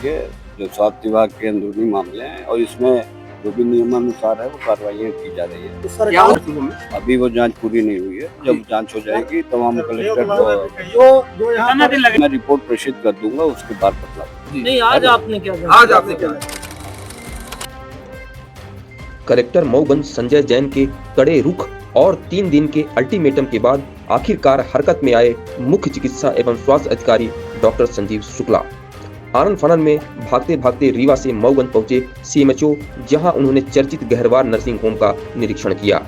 ये जो स्वास्थ्य विभाग के अंदरूनी मामले हैं और इसमें जो भी नियमानुसार है वो कार्रवाइयाँ की जा रही है। तो सरकार अभी वो जांच पूरी नहीं हुई है, जब जांच हो जाएगी तो हम कलेक्टर जो यहाँ को मैं रिपोर्ट प्रेषित कर दूंगा, उसके बाद बतलाऊंगा। नहीं, आज आपने क्या कलेक्टर मऊगंज संजय जैन के कड़े रुख और 3 दिन के अल्टीमेटम के बाद आखिरकार हरकत में आए मुख्य चिकित्सा एवं स्वास्थ्य अधिकारी डॉक्टर संजीव शुक्ला। आनन फानन में भागते भागते रीवा से मऊगंज पहुंचे सीएमएचओ, जहां उन्होंने चर्चित गहरवार नर्सिंग होम का निरीक्षण किया।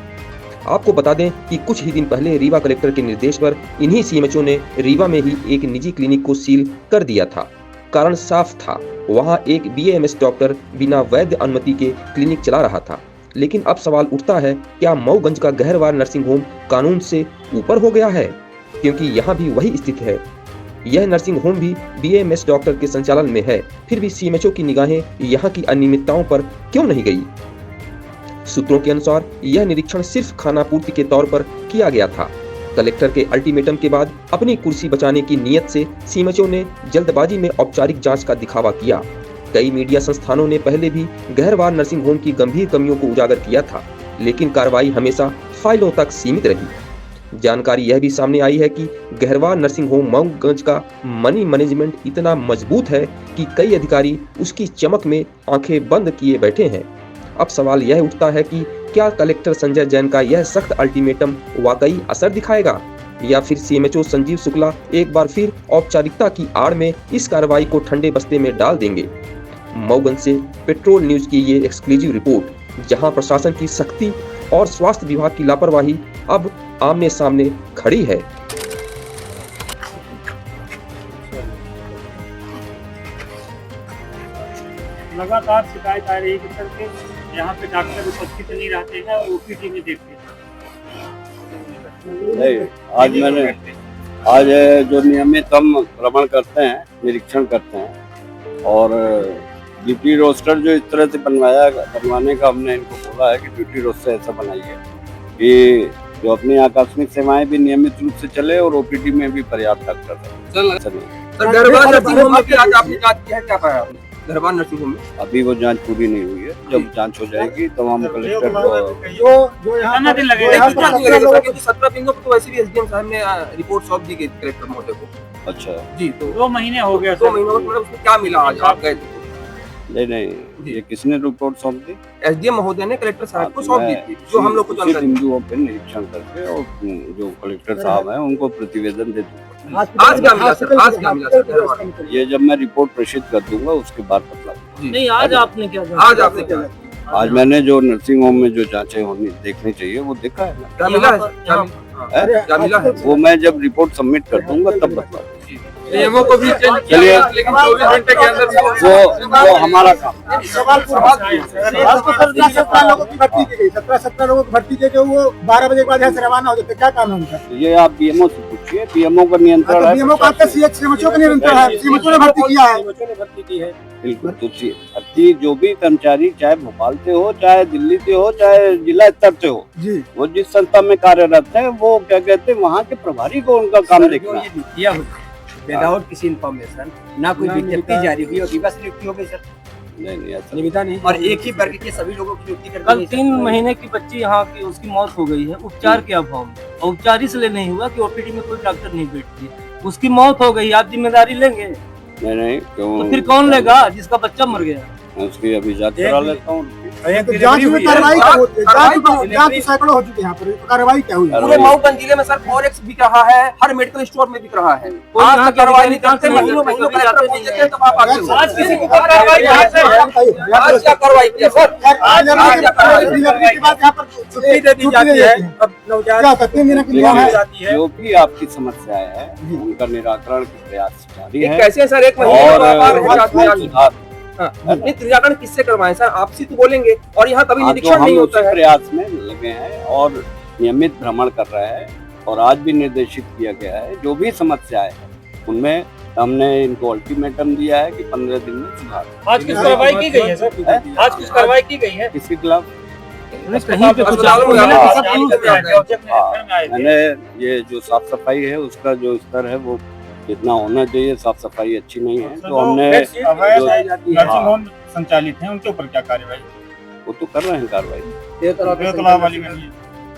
आपको बता दें कि कुछ ही दिन पहले रीवा कलेक्टर के निर्देश पर इन्हीं सीएमएचओ ने रीवा में ही एक निजी क्लिनिक को सील कर दिया था। कारण साफ था, वहां एक बीएएमएस डॉक्टर बिना वैध अनुमति के क्लिनिक चला रहा था। लेकिन अब सवाल उठता है, क्या मऊगंज का गहरवार नर्सिंग होम कानून से ऊपर हो गया है? क्योंकि यहाँ भी वही स्थिति है। यह नर्सिंग होम भी बीएएमएस डॉक्टर के संचालन में है, फिर भी सीएमएचओ की निगाहें यहाँ की अनियमितताओं पर क्यों नहीं गई? सूत्रों के अनुसार यह निरीक्षण सिर्फ खानापूर्ति के तौर पर किया गया था। कलेक्टर के अल्टीमेटम के बाद अपनी कुर्सी बचाने की नीयत से सीएमएचओ ने जल्दबाजी में औपचारिक जांच का दिखावा किया। कई मीडिया संस्थानों ने पहले भी गहरवार नर्सिंग होम की गंभीर कमियों को उजागर किया था, लेकिन कार्रवाई हमेशा फाइलों तक सीमित रही। जानकारी यह भी सामने आई है कि गहरवार नर्सिंग होम मऊगंज का मनी मैनेजमेंट इतना मजबूत है कि कई अधिकारी उसकी चमक में आंखें बंद किए बैठे हैं। अब सवाल यह उठता है कि क्या कलेक्टर संजय जैन का यह सख्त अल्टीमेटम वाकई असर दिखाएगा, या फिर सीएमएचओ संजीव शुक्ला एक बार फिर औपचारिकता की आड़ में इस कार्रवाई को ठंडे बस्ते में डाल देंगे? मऊगंज से पेट्रोल न्यूज की ये एक्सक्लूसिव रिपोर्ट, जहां प्रशासन की सख्ती और स्वास्थ्य विभाग की लापरवाही अब आमने सामने खड़ी है। लगातार शिकायत आ रही है कि सर के यहाँ पे डॉक्टर उपस्थित नहीं रहते हैं और ओपीडी में देखते हैं। नहीं, आज जो नियमित हम भ्रमण करते हैं, निरीक्षण करते हैं और ड्यूटी रोस्टर जो इस तरह से बनवाने का हमने इनको बोला है कि ड्यूटी रोस्टर ऐसा बनाइए कि जो अपनी आकस्मिक सेवाएं भी नियमित रूप से चले और ओपीडी में भी पर्याप्त डॉक्टर गहरवार नर्सिंग होम में आज आपने जांच किया है, क्या पाया आपने गहरवार नर्सिंग होम में? अभी वो जांच पूरी नहीं हुई है, जब जांच हो जाएगी तो हम कलेक्टर को जो यहाँ 17 बिंदु पर तो वैसे भी एसडीएम साहब ने रिपोर्ट सौंप दी गई कलेक्टर महोदय को। अच्छा जी, तो 2 महीने हो गया। 2 महीनों में उसमें क्या मिला आज आप गए थे? नहीं, ये किसने रिपोर्ट सौंप दी? एसडीएम महोदय ने कलेक्टर साहब को सौंप दी थी, जो हम लोग को जानकारी बिंदुओं पर निरीक्षण करके और जो कलेक्टर साहब हैं उनको प्रतिवेदन दे दूंगा। आज क्या मिला सर? आज क्या मिला सर? ये जब मैं रिपोर्ट प्रेषित कर दूंगा उसके बाद बतलाऊंगा। नहीं, आज आपने क्या आज आपने क्या? आज मैंने जो नर्सिंग होम में जो जांचें होनी देखनी चाहिए वो देखा है ना। क्या मिला है? क्या मिला है? वो मैं जब रिपोर्ट सबमिट कर दूंगा तब बतलाऊंगा। नियमों को भी चेंज किया, लेकिन 24 घंटे के अंदर वो हमारा काम। सवाल 17 लोगों की भर्ती की गई, 17 लोगों की भर्ती के वो 12 बजे के बाद यहाँ से रवाना हो जाते, क्या काम है उनका? ये आप बीएमओ से पूछिए, बीएमओ का नियंत्रण है। बीएमओ का सीएमएचओ का नियंत्रण है, सीएमएचओ ने भर्ती किया है। बिल्कुल, तो भर्ती जो भी कर्मचारी चाहे भोपाल से हो, चाहे दिल्ली से हो, चाहे जिला स्तर से हो जी, वो जिस संस्था में कार्यरत है वो क्या कहते हैं वहाँ के प्रभारी को उनका काम देखना है। विदाउट किसी इन्फॉर्मेशन, ना कोई विज्ञप्ति जारी हुई होगी, बस नियुक्ति हो गई सर। नहीं ऐसा निविदा नहीं, और एक ही वर्ग के सभी लोगों की नियुक्ति कर कल 3 महीने की बच्ची यहाँ की उसकी मौत हो गई है उपचार के अभाव में। और उपचार इसलिए नहीं हुआ कि ओपीडी में कोई डॉक्टर नहीं बैठती, उसकी मौत हो गई, आप जिम्मेदारी लेंगे? नहीं क्यों? तो फिर कौन लेगा जिसका बच्चा मर गया? मैं उसकी अभी जांच करा लेता हूँ। जांच में कार्रवाई क्या होती है? जांच सैकड़ों हो चुके हैं, यहाँ पर कार्रवाई क्या हुई? पूरे मऊगंज जिले में सर फॉरेक्स बिक रहा है, हर मेडिकल स्टोर में बिक रहा है। आज तक कार्रवाई नहीं करते, महीनों कलेक्टर पहुंच जाते हैं, तब आप आगे हो। आज किसी के ऊपर कार्रवाई नहीं है। आज क्या कार्रवाई किया सर? आज के बाद यहाँ पर छुट्टी दे दी जाती है, अब 3 दिन की जाती है। जो भी आपकी समस्याएं है उनका निराकरण के प्रयास जारी है। कैसे सर? 1 महीने और निराकरण किससे करवाएं सर? आपसी तो बोलेंगे, और यहाँ कभी निरीक्षण नहीं होता है। प्रयास में लगे हैं और नियमित भ्रमण कर रहे हैं और आज भी निर्देशित किया गया है जो भी समस्याएं हैं उनमें हमने इनको अल्टीमेटम दिया है कि 15 दिन में सुधार। आज कुछ कार्रवाई की गई है सर? आज कुछ कार्रवाई की गई है किसके खिलाफ? कहीं पे कुछ मैंने ये जो साफ सफाई है उसका जो स्तर है वो जितना होना चाहिए साफ सफाई अच्छी नहीं है, तो हमने अवैध जो- नर्सिंग होम संचालित हैं उनके ऊपर क्या कार्रवाई? वो तो कर रहे हैं कार्रवाई। देवतला वाली में नहीं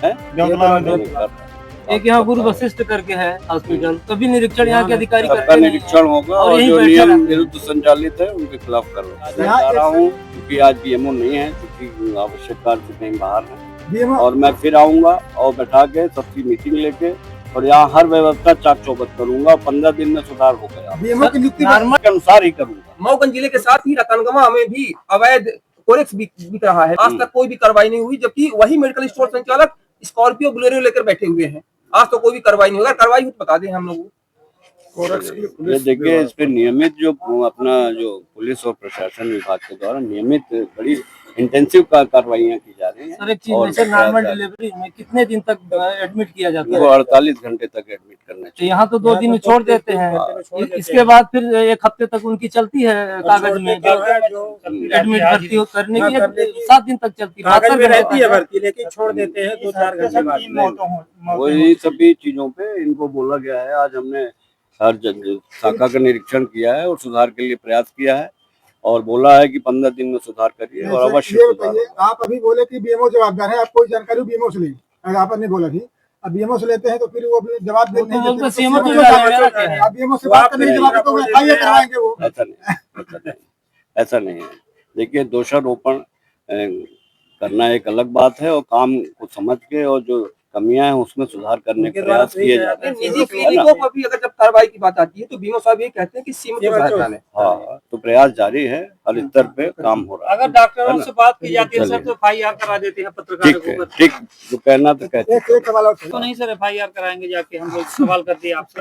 है? देवतला में नहीं, दो- कर रहे हैं। एक यहाँ गुरु वशिष्ठ करके है हॉस्पिटल, कभी निरीक्षण यहाँ के अधिकारी सबका करते नहीं निरीक्षण होगा और और यहीं जो बैठे नियम रहते हैं। विरुद्ध संचालित है उनके खिलाफ कार्रवाई। मैं यहाँ जा एक रहा हूँ क्योंकि आज बीएमओ नहीं है, क्योंकि आवश्यक कार्य से कहीं बाहर है, बीएमओ और मैं फिर आऊंगा और बैठा के सबकी मीटिंग लेके और यहाँ हर व्यवस्था चाक चौबंद करूंगा। 15 दिन में सुधार हो गया, बीएमओ की नियुक्ति नॉर्मल के अनुसार ही करूंगा। मऊगंज जिले के साथ ही रतनगमा में भी अवैध कोरेक्स बिक रहा है। आज तक कोई भी कार्रवाई नहीं हुई, जबकि वही मेडिकल स्टोर संचालक स्कॉर्पियो बोलेरो लेकर बैठे हुए हैं। आज तो कोई भी कार्रवाई नहीं हुई। अगर कार्रवाई हुई तो बता दें हम लोगों को। ये देखिए, इस पे नियमित जो अपना जो पुलिस और प्रशासन विभाग के द्वारा नियमित बड़ी इंटेंसिव कार्रवाइयाँ की जा रही हैं। सर एक चीज और जैसे नॉर्मल डिलीवरी में कितने दिन तक एडमिट किया जाता उनको है? 48 घंटे तक एडमिट करना तो चाहिए। यहाँ तो 2 दिन में छोड़ देते हैं, इसके बाद फिर 1 हफ्ते तक उनकी चलती है कागज में एडमिट भर्ती करने की 7 दिन तक चलती है, 72 घंटे तक। भर्ती, लेकिन छोड़ देते हैं 2-4 घंटे बाद। वही सभी चीजों पे इनको बोला गया है। आज हमने हर शाखा का निरीक्षण किया है और सुधार के लिए प्रयास किया है और बोला है कि 15 दिन में सुधार करिए और अवश्य ये सुधार बताइए, होगा। आप अभी बोले कि बीएमओ जवाबदार है, आप कोई जानकारी बीएमओ से ली, अगर आपने बोला थी अब बीएमओ से लेते हैं तो फिर वो भी जवाब वो नहीं तो देते, सीएमओ तो तो CMO जवाब दे रहा है। आप बीएमओ से बात करने के जवाब तो एफआईआर करवाएंगे वो। ऐसा नहीं है। देखिए, दोषारोपण करना एक अलग बात है और काम को समझ के और जो कमियां हैं उसमें सुधार करने के प्रयास किए जाते हैं। निजी क्लिनिकों पर भी अगर जब कार्रवाई की बात आती है तो बीमो साहब ये कहते हैं कि सीमित सहायता लें। हाँ, तो प्रयास जारी है, हर स्तर पे काम हो रहा है। अगर डॉक्टरों से बात की जाती है सर तो FIR करा देते हैं पत्रकारों ठीक है, को। ठीक, जो कहना तो कहते हैं। एक सवाल और तो नहीं सर FIR कराएंगे जाके, हम लोग सवाल करते हैं आपसे।